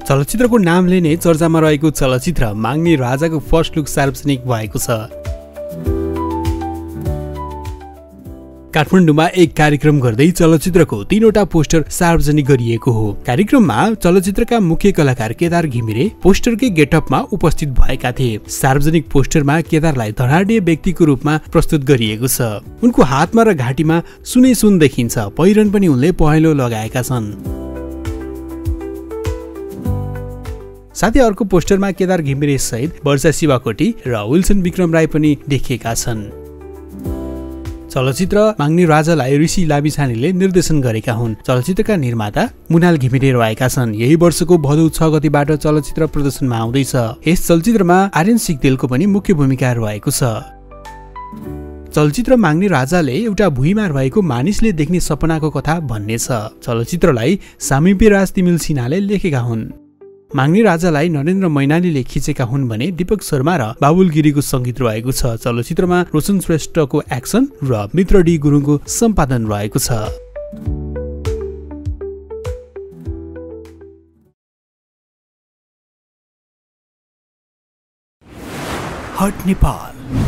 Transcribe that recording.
चलचित्रको नामले नै चर्चामा रहेको चलचित्र माग्ने राजाको फर्स्ट लुक सार्वजनिक भएको छ। काठमाडौँमा एक कार्यक्रम गर्दै चलचित्रको 3वटा पोस्टर सार्वजनिक गरिएको हो। कार्यक्रममा चलचित्रका मुख्य कलाकार केदार घिमिरे पोस्टरकै गेटअपमा उपस्थित भएका थिए। सार्वजनिक पोस्टरमा केदारलाई धनाढ्य व्यक्तिको रूपमा प्रस्तुत गरिएको छ। उनको हातमा र घाँटीमा सुनै सुन देखिन्छ। पहिरन पनि उनले पहेँलो लगाएका छन्। साथै अर्को पोस्टरमा केदार घिमिरे सहित वर्षा शिवाकोटी र विल्सन विक्रम राई पनि देखिएका छन्। चलचित्र माग्ने राजालाई ऋषि लामिछानेले निर्देशन गरेका हुन्। चलचित्रका निर्माता मुनाल घिमिरे रहेका छन्। यही वर्षको भदौ 6 गतिबाट चलचित्र प्रदर्शनमा आउँदैछ। यस चलचित्रमा आर्यन सिग्देलको पनि मुख्य भूमिका रहेको छ। चलचित्र माग्ने राजाले एउटा भुइँमा रहेको मानिसले देख्ने सपनाको कथा भन्ने छ। चलचित्रलाई सामिप्यराज तिमिल सिन्हाले लेखेका हुन्। माग्ने राजालाई नरेन्द्र मैनालीले खिचेका हुन् भने दीपक शर्मा र बाबुल गिरीको संगीत रहेको छ। चलचित्रमा रोशन श्रेष्ठको एक्सन र मित्र डी गुरुङको सम्पादन रहेको छ। हट नेपाल।